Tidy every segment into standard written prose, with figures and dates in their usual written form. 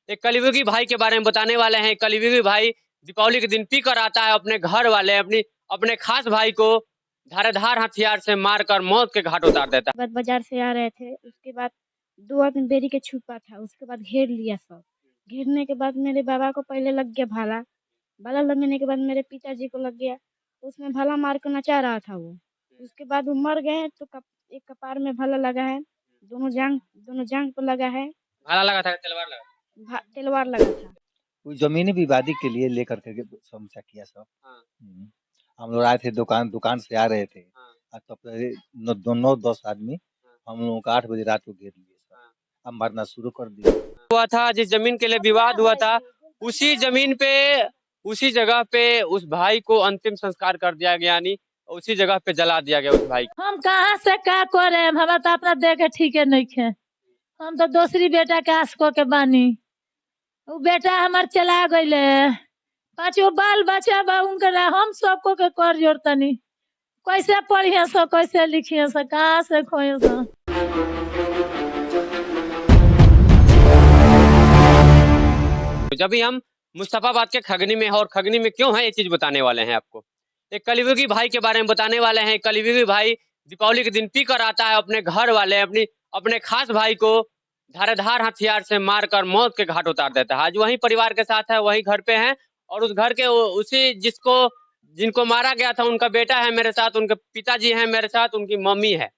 एक कलयुगी भाई के बारे में बताने वाले हैं। कलयुगी भाई दीपावली के दिन पी कर आता है, अपने घर वाले अपने खास भाई को धारदार हथियार से मारकर मौत के घाट उतार देता है। बाद बाजार से आ रहे थे, उसके बाद 2 आदमी बेरी के छुपा था, उसके बाद घेर लिया सब। घेरने के बाद मेरे बाबा को पहले लग गया भाला, भाला लगने के बाद मेरे पिताजी को लग गया, उसमें भाला मार कर नचा रहा था वो। उसके बाद वो मर गए तो एक कपार में भाला लगा है, दोनों जांघ पे लगा है, भाला लगा था, तलवार लगा तलवार लगा था। कोई जमीनी विवादी के लिए लेकर के समझा किया सब। हाँ, हम लोग आए थे दुकान से आ रहे थे। हाँ, तो दोनों 10 आदमी हाँ, हम लोगों को 8 बजे रात को घेर लिए सब। हाँ। अब मारना शुरू कर दिया। हुआ था, जिस जमीन के लिए विवाद हुआ था, उसी जमीन पे, उसी जगह पे उस भाई को अंतिम संस्कार कर दिया गया, यानी उसी जगह पे जला दिया गया उस भाई को। हम कहाँ से का करे, हमारा तो अपना देख के ठीक है नहीं है। हम तो दूसरी बेटा के आस को के बानी, वो बेटा हमार चला गईले, 5 गो बाल बच्चा बा उनकरा, हम सबको के कर जोड़तनी, कैसे पढ़िए सो कैसे लिखिए सो, कहाँ से खोए सो। जब भी हम मुस्तफाबाद के खगनी में हैं, और खगनी में क्यों है ये चीज बताने वाले हैं आपको। एक कलयुगी भाई के बारे में बताने वाले हैं। कलयुगी भाई दीपावली के दिन पी कर आता है, अपने घर वाले अपने खास भाई को धारदार हथियार से मारकर मौत के घाट उतार देता है। आज वही परिवार के साथ है, वही घर पे है, और उस घर के उसी जिनको मारा गया था, उनका बेटा है मेरे साथ, उनके पिताजी है मेरे साथ, उनकी मम्मी है।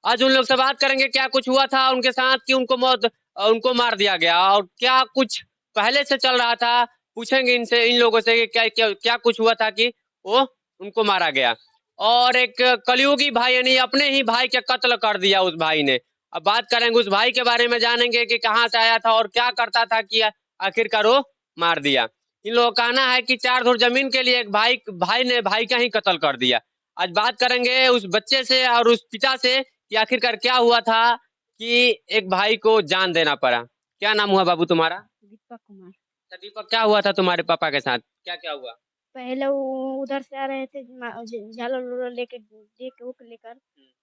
आज उन लोग से बात करेंगे क्या कुछ हुआ था उनके साथ कि उनको मार दिया गया, और क्या कुछ पहले से चल रहा था। पूछेंगे इन लोगों से कि क्या कुछ हुआ था कि वो उनको मारा गया। और एक कलयुगी भाई, यानी अपने ही भाई के कत्ल कर दिया उस भाई ने। अब बात करेंगे उस भाई के बारे में, जानेंगे कि कहाँ से आया था और क्या करता था कि आखिरकार वो मार दिया। इन लोगों का कहना है कि 4 धुर जमीन के लिए एक भाई ने भाई का ही कत्ल कर दिया। आज बात करेंगे उस बच्चे से और उस पिता से कि आखिरकार क्या हुआ था कि एक भाई को जान देना पड़ा। क्या नाम हुआ बाबू तुम्हारा? दीपक कुमार। अच्छा दीपक, क्या हुआ था तुम्हारे पापा के साथ, क्या क्या हुआ? पहले वो उधर से आ रहे थे, झालर उलर लेके देख उक लेकर,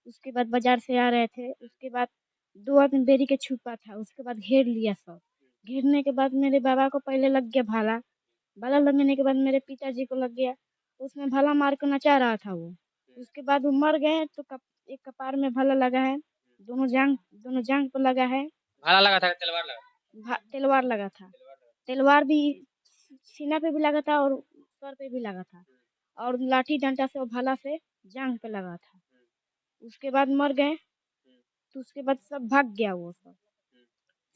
उसके बाद बाजार से आ रहे थे, उसके बाद 2 आदमी बेरी के छुपा था, उसके बाद घेर लिया सब। घेरने के बाद मेरे बाबा को पहले लग गया भाला, भाला लगने के बाद मेरे पिताजी को लग गया, उसमें भाला मार कर नचा रहा था वो। उसके बाद वो मर गए तो एक कपार में भाला लगा है, दोनों जांघ पे लगा है, भाला लगा था, तलवार लगा? तलवार लगा था। तलवार भी सीना पे भी लगा था और सर पे भी लगा था, और लाठी डंडा से और भाला से जांघ पे लगा था। उसके बाद मर गए, तो उसके बाद सब भाग गया वो सब।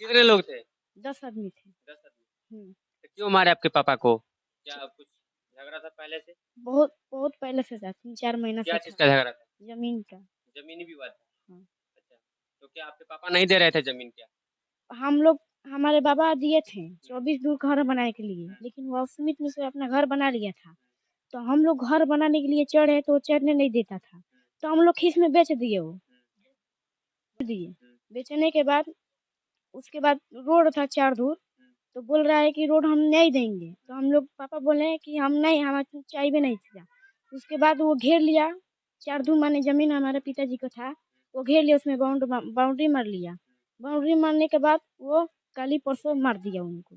कितने लोग थे? 10 आदमी थे। 10 आदमी। हम्म, तो क्यों मारे आपके पापा को? क्या कुछ झगड़ा था पहले से? बहुत बहुत पहले से था, 3-4 महीना क्या से चीज था। का झगड़ा था? जमीन का। जमीनी विवाद था? हाँ। अच्छा, तो क्या आपके पापा नहीं दे रहे थे जमीन क्या? हम लोग, हमारे बाबा दिए थे 24 दूर घर बनाने के लिए, लेकिन वो सीमित में से अपना घर बना लिया था। तो हम लोग घर बनाने के लिए चढ़े तो वो चढ़ने नहीं देता था, तो हम लोग खीस में बेच दिए, वो दिए। बेचने के बाद उसके बाद रोड था 4 धूर, तो बोल रहा है कि रोड हम नहीं देंगे, तो हम लोग पापा बोले हैं कि हम नहीं, हमें चाहिए नहीं था। उसके बाद वो घेर लिया, 4 धूर माने जमीन हमारे पिताजी को था, वो घेर लिया, उसमें बाउंड्री मार लिया। बाउंड्री मारने के बाद वो कल ही परसों मार दिया उनको।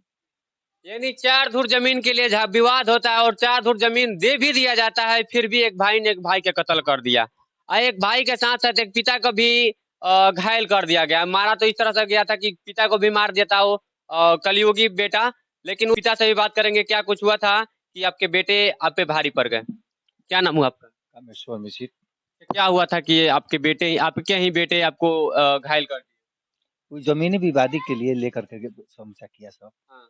यानी 4 धुर जमीन के लिए जहाँ विवाद होता है और 4 धुर जमीन दे भी दिया जाता है, फिर भी एक भाई ने एक भाई के कत्ल कर दिया, और एक भाई के साथ साथ एक पिता को भी घायल कर दिया गया। मारा तो इस तरह से गया था कि पिता को भी मार देता वो कलयुगी बेटा। लेकिन पिता से भी बात करेंगे क्या कुछ हुआ था कि आपके बेटे आप पे भारी पड़ गए। क्या नाम हुआ आपका? कामेश्वर मिश्र। क्या हुआ था कि आपके ही बेटे आपको घायल कर दिए? कोई जमीनी विवादी के लिए लेकर के समझा किया सब। हाँ,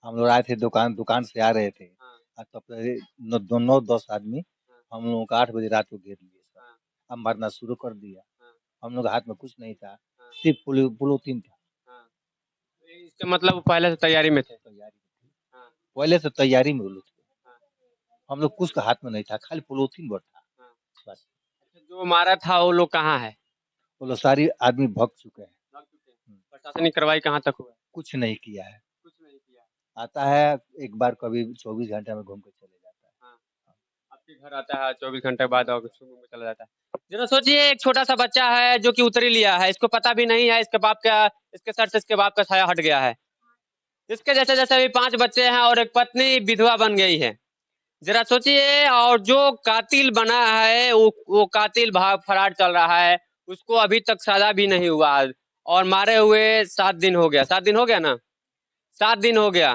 हम लोग आए थे दुकान से आ रहे थे। हाँ, तो दोनों 10 आदमी हाँ, हम लोगों को 8 बजे रात को घेर लिए सब। हाँ, अब मारना शुरू कर दिया। हाँ, हम लोग हाथ में कुछ नहीं था, हाँ, सिर्फ पोलोथीन था। हाँ। इसके मतलब पहले से तैयारी में थे? तैयारी में थी। हाँ, पहले से तैयारी में लोग थे। हाँ, हम लोग कुछ का हाथ में नहीं था, खाली पोलोथीन भर था हाँ। बस। अच्छा, जो मारा था वो लोग कहाँ है? वो लोग सारी आदमी भग चुके हैं। भाग चुके हैं। प्रशासनिक कार्रवाई कहाँ तक हुआ है? कुछ नहीं किया है। कुछ नहीं किया। आता है एक बार, कभी 24 घंटे में घूम के चले जाता है। हाँ, आपके घर आता है 24 घंटे बाद और घूम के चला जाता है। जरा सोचिए, एक छोटा सा बच्चा है जो कि उतरी लिया है, इसको पता भी नहीं है इसके सर से इसके बाप का साया हट गया है। इसके जैसे जैसे अभी 5 बच्चे हैं और एक पत्नी विधवा बन गई है। जरा सोचिए, और जो कातिल बना है वो कातिल भाग फरार चल रहा है, उसको अभी तक सजा भी नहीं हुआ और मारे हुए 7 दिन हो गया। 7 दिन हो गया ना, 7 दिन हो गया,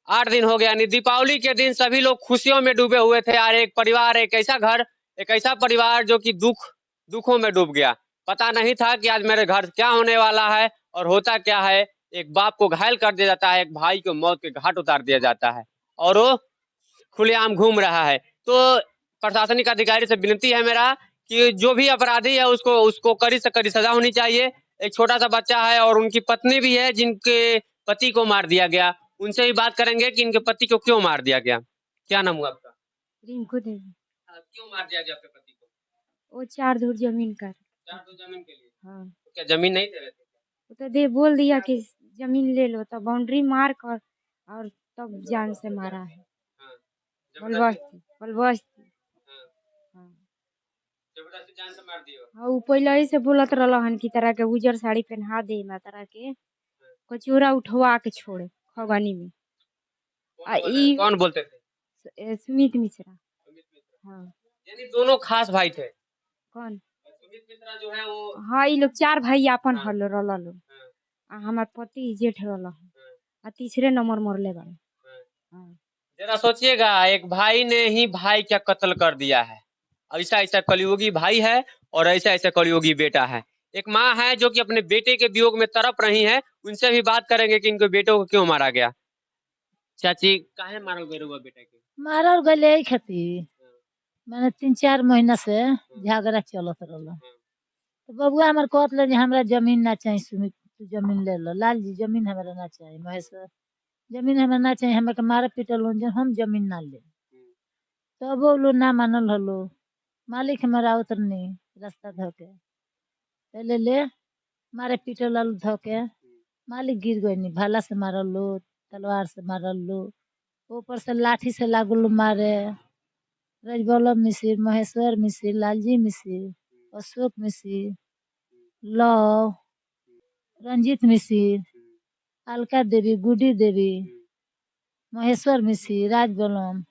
8 दिन हो गया। यानी दीपावली के दिन सभी लोग खुशियों में डूबे हुए थे यार। एक परिवार, एक ऐसा घर, एक ऐसा परिवार जो कि दुखों में डूब गया। पता नहीं था कि आज मेरे घर क्या होने वाला है और होता क्या है। एक बाप को घायल कर दिया जाता है, एक भाई को मौत के घाट उतार दिया जाता है और वो खुलेआम घूम रहा है। तो प्रशासनिक अधिकारी से विनती है मेरा कि जो भी अपराधी है उसको उसको कड़ी से कड़ी सजा होनी चाहिए। एक छोटा सा बच्चा है और उनकी पत्नी भी है जिनके पति को मार दिया गया। उनसे भी बात करेंगे कि इनके पति को क्यों मार दिया गया। क्या नाम हुआ आपका? रिंकू देवी। क्यों मार दिया गया आपके पति को? वो 4 धुर जमीन का। 4 तो जमीन के लिए। हाँ, तो क्या जमीन नहीं दे रहे थे? वो तो दे बोल दिया कि जमीन ले लो, तब बाउंड्री मार कर और तब जान से मारा है। हाँ, बलबस्ती। हाँ, हाँ। जबरदस्ती जान से मार दियो। हाँ, वो पहले ही से बोलत रहलन कि तरह के उजर साड़ी पहना दे ना, तरह के कचौरा उठवा के छोड़े खगनी में। कौन बोलते थे? सुमित मिश्रा। सुमित मिश्रा। हाँ। यानी दोनों खास भाई थे। कौन? सुमित मिश्रा जो है वो। हाँ, ये लोग 4 भाई अपन हाँ। हल रहल लोग। हाँ। आ हमार पति जेठ रहल। हाँ। आ तीसरे नंबर मरले बाड़े। हाँ। हाँ। जरा सोचिएगा, एक भाई ने ही भाई का कत्ल कर दिया है। ऐसा ऐसा कलयुगी भाई है और ऐसा ऐसा कलयुगी बेटा है। एक माँ है जो कि अपने बेटे के वियोग में तड़प रही है। उनसे भी बात करेंगे कि इनके बेटों को क्यों मारा गया। चाची, काहे मारो गए रुआ बेटा के? मारल गले यही खातिर मैंने 3-4 महीना से झगड़ा चलत रहल। तो बबुआ हमार कहत ले जे हमरा जमीन ना चाहिए, सुमित तू जमीन ले लो। लाल जी जमीन हमरा ना चाहिए, महेश्वर जमीन हमरा ना चाहिए, हमरा के मारे पीटल हम जमीन ना ले। तब वो लोग ना मानल हलो। मालिक हमारा उतरनी रास्ता धोके ले ले मारे पीटल आलू धोके। मालिक गिर गई, भाला से मारल लो, तलवार से मारल लो, ऊपर से लाठी से लागल मारे। रजबल्लभ मिश्र, महेश्वर मिश्र, लालजी मिश्र, अशोक मिश्र, लव, रंजीत मिश्र, अलका देवी, गुडी देवी, महेश्वर मिश्र, राजबल्लभ,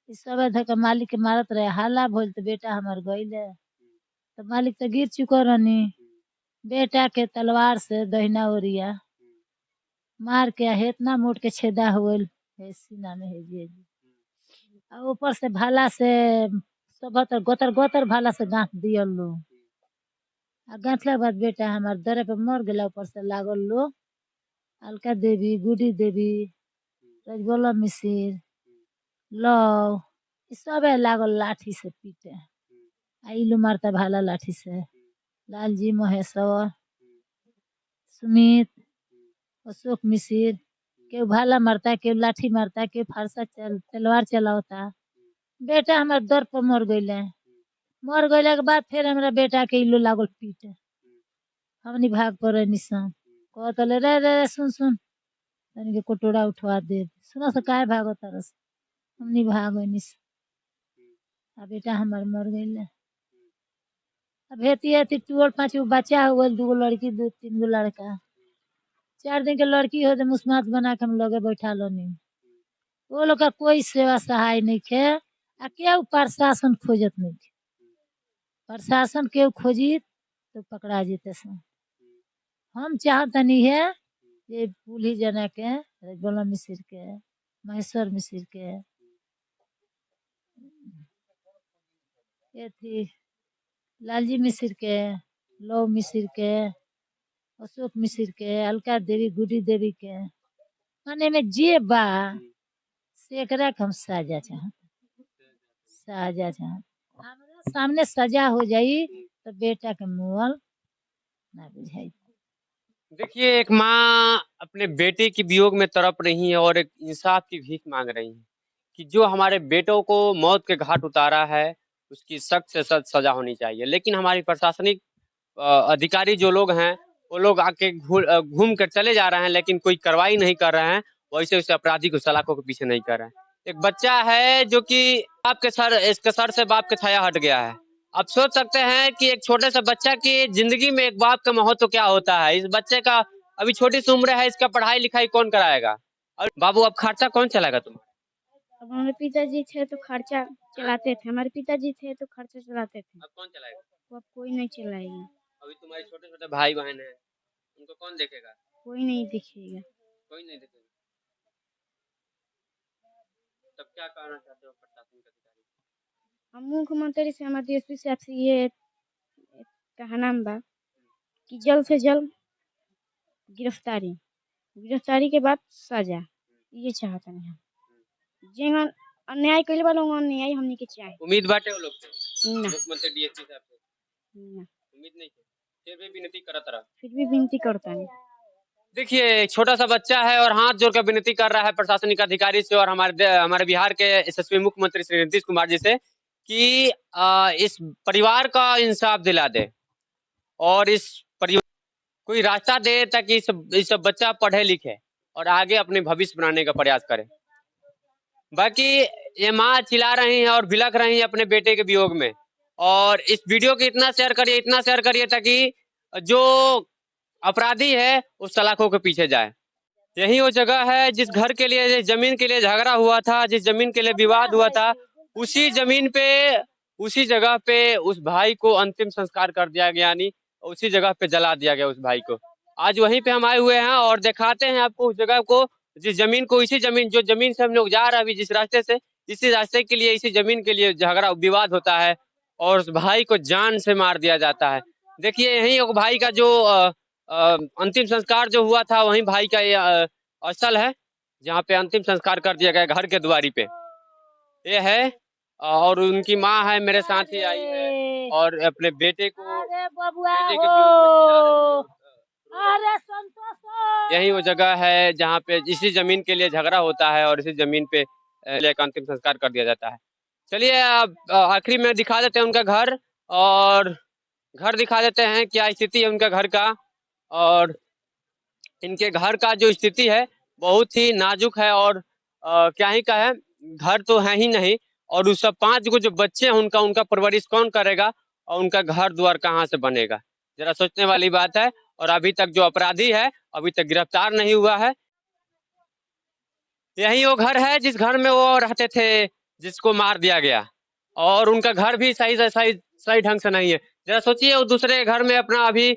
ई सब धके मालिक के मारत रहे। हाला भइल तो बेटा हमार गइले तो मालिक तो गिर चुका रहनी। बेटा के तलवार से दहिना ओरिया मार के इतना मोट के छेदा हुए सीना में है जी। और ऊपर से भाला से सब गोतर गोतर भाला से गांठ दियल लो। आ गांठला के बाद बेटा हमार दरे पे मर गया। ऊपर से लागल लो अलका देवी, गुडी देवी, रजबल्लभ मिश्र, लव, ई सब लागल लाठी से पीटे। आ इलू मारता भाला लाठी से। लालजी, महेश्वर, सुमित, अशोक मिश्र, केहू भाला मारता, केहू लाठी मारता, केहू फारसा तलवार चलावता। बेटा हमार दर पर मर गईले। मर गईले के बाद फिर हमरा बेटा के इल्लू लागल पीटे। हमनी भाग पड़े निसन कहतले रे रे सुन सुन तनी के कटोरा उठवा दे। सुना से काहे भागो तरस? हमनी भाग निसन। आ बेटा हमार मर गईले। अब हेती हेती 4-5 गो बच्चा हो गइल, 2 गो लड़की 2-3 गो लड़का। 4 दिन के लड़की हो तो मुस्मात बना के हम लगे बैठा लो। वो लोग का कोई सेवा सहाय नहीं खे। आ केहू प्रशासन खोजत नहीं खे। प्रशासन केहू खोजी तो पकड़ा जेते सन। हम चाहतनी है ये पुलिस जना के, रजबल्लभ मिश्र के, महेश्वर मिश्र के, एथी लालजी मिश्र के, लव मिश्र के, अशोक मिश्र के, अलका देवी, गुडी देवी के, माने में जे बा से एकरा के हम साजा चाहत। हमरा सामने सजा हो जाई तो बेटा के मुअल ना बुझाई। देखिए, एक माँ अपने बेटे की वियोग में तड़प रही है और एक इंसाफ की भीख मांग रही है कि जो हमारे बेटों को मौत के घाट उतारा है उसकी सख्त से सख्त सजा होनी चाहिए। लेकिन हमारी प्रशासनिक अधिकारी जो लोग हैं वो लोग आके घूम कर चले जा रहे हैं, लेकिन कोई कार्रवाई नहीं कर रहे हैं। वैसे उस अपराधी को सलाखों के पीछे नहीं कर रहे हैं। एक बच्चा है जो कि इसके सर से बाप के छाया हट गया है। आप सोच सकते हैं कि एक छोटे से बच्चा की जिंदगी में एक बाप का महत्व क्या होता है। इस बच्चे का अभी छोटी सी उम्र है, इसका पढ़ाई लिखाई कौन कराएगा? और बाबू अब खर्चा कौन चलाएगा तुम्हारा? अब हमारे पिताजी थे तो खर्चा चलाते थे, हमारे पिताजी थे तो खर्चा चलाते थे। अब कौन चलाएगा? तो अब कोई नहीं चलाएगा, अभी तुम्हारे छोटे छोटे भाई बहन हैं, उनको कौन देखेगा? कोई नहीं दिखेगा। कोई नहीं देखेगा। तब क्या कहना चाहते हो प्रशासनिक अधिकारी? हम मुख्यमंत्री से, हमारे डीएसपी साहब से ये कहना बा कि जल्द से जल्द गिरफ्तारी के बाद सजा, ये चाहते हैं हम। जेंगा अन्याय कइले बा लोग, अन्याय हमनी के चाहे उम्मीद बाटे वो लोग से, ना मुख्यमंत्री डीएसपी साहब से ना, उम्मीद नहीं थी, फिर भी विनती करत रहा। फिर भी विनती करता है। देखिए एक छोटा सा बच्चा है और हाथ जोड़कर विनती कर रहा है प्रशासनिक अधिकारी से और हमारे बिहार के यशस्वी मुख्यमंत्री श्री नीतीश कुमार जी से कि इस परिवार का इंसाफ दिला दे और इस परिवार कोई रास्ता दे ताकि इस बच्चा पढ़े लिखे और आगे अपने भविष्य बनाने का प्रयास करे। बाकी ये माँ चिल्ला रही हैं और बिलख रही हैं अपने बेटे के वियोग में, और इस वीडियो को इतना शेयर करिए ताकि जो अपराधी है उस सलाखों के पीछे जाए। यही वो जगह है जिस घर के लिए, जिस जमीन के लिए झगड़ा हुआ था, जिस जमीन के लिए विवाद हुआ था, उसी जमीन पे, उसी जगह पे उस भाई को अंतिम संस्कार कर दिया गया, यानी उसी जगह पे जला दिया गया उस भाई को। आज वहीं पे हम आए हुए हैं और दिखाते हैं आपको उस जगह को, जिस जमीन को, इसी जमीन, जो जमीन से हम लोग जा रहे हैं अभी जिस रास्ते से, इसी रास्ते के लिए, इसी जमीन के लिए झगड़ा विवाद होता है और उस भाई को जान से मार दिया जाता है। देखिए यही एक भाई का जो अंतिम संस्कार जो हुआ था, वहीं भाई का ये स्थल है जहाँ पे अंतिम संस्कार कर दिया गया, घर के द्वारी पे ये है। और उनकी माँ है, मेरे साथ ही आई है और अपने बेटे को, अरे बबुआ बेटे के हो, वियोग में अरे संतोष यही वो जगह है जहाँ पे इसी जमीन के लिए झगड़ा होता है और इसी जमीन पे एक अंतिम संस्कार कर दिया जाता है। चलिए अब आखिरी में दिखा देते हैं उनका घर, और घर दिखा देते हैं क्या स्थिति है उनका घर का। और इनके घर का जो स्थिति है बहुत ही नाजुक है और क्या ही कहे, घर तो है ही नहीं, और उस सब 5 जो बच्चे हैं उनका परवरिश कौन करेगा और उनका घर द्वार कहाँ से बनेगा, जरा सोचने वाली बात है। और अभी तक जो अपराधी है अभी तक गिरफ्तार नहीं हुआ है। यही वो घर है जिस घर में वो रहते थे, जिसको मार दिया गया, और उनका घर भी सही ढंग से नहीं है। जरा सोचिए वो दूसरे घर में अपना अभी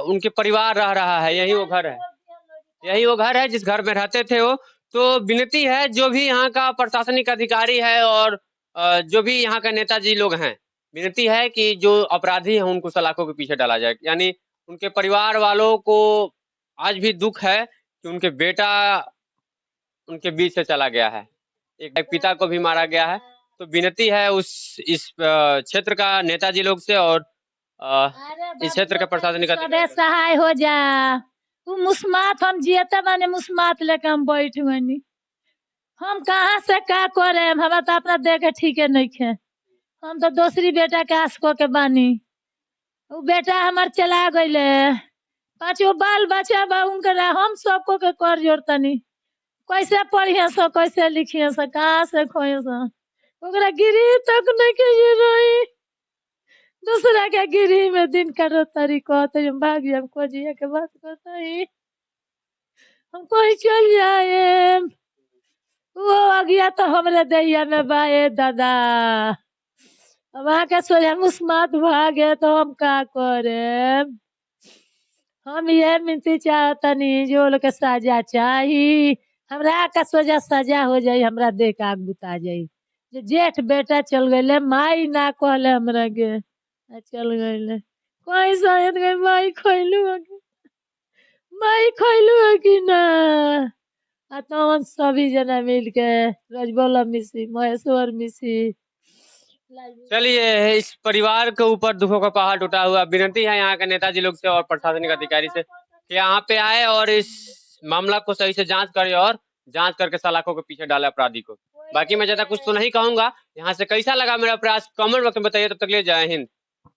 उनके परिवार रह रहा है। यही वो घर है, यही वो घर है जिस घर में रहते थे वो। तो विनती है जो भी यहाँ का प्रशासनिक अधिकारी है और जो भी यहाँ का नेताजी लोग हैं, विनती है कि जो अपराधी हैं उनको सलाखों के पीछे डाला जाए। यानी उनके परिवार वालों को आज भी दुख है कि उनके बेटा उनके बीच से चला गया है, एक पिता को भी मारा गया है। तो विनती है इस क्षेत्र का नेताजी लोग से और इस क्षेत्र का प्रशासनिक अधिकारी सहाय हो जा। तू मुस्मात हम जियते माने मुस्मात लेके हम बैठ गनी, हम कहाँ से का करे, हमारा तो अपना दे के ठीक है नहीं खे। हम तो दूसरी बेटा के आस को के बानी, वो बेटा हमार चला गईले, 5 बाल बच्चा बा उनकरा, हम सबको के कर जोड़तनी, कैसे पढ़िए सो, कैसे लिखिए सो, कहाँ से खोए सो, ओकरा गिरी तक नहीं के रही, दूसरा के गिरी में दिन करो तरीको तो भागी हम खोजिए के बात करता ही, हम कोई चल जाए वो आ गया तो हमरे दैया में बाए दादा, वहाँ के सोचा मुस्मात भागे तो हम का करे। हम ये मिनती चाहतनी जो लोग के सजा चाहिए, हमरा का सोचा सजा हो जाये, हमरा देख आग बुता जाये। जो जेठ बेटा चल गए, माई ना कहले हमरा के चल गए, कोई शायद गए माई खैलू कि ना। तो सभी जना मिल के रजबोला मिसी, महेश्वर मिसी। चलिए इस परिवार के ऊपर दुखों का पहाड़ टूटा हुआ। विनती है यहाँ के नेताजी लोग से और प्रशासनिक अधिकारी से कि यहाँ पे आए और इस मामला को सही से जांच करे और जांच करके सलाखों के पीछे डाले अपराधी को। बाकी मैं ज्यादा कुछ तो नहीं कहूंगा। यहाँ से कैसा लगा मेरा प्रयास कमेंट बॉक्स में बताइए। तब तक ले जय हिंद।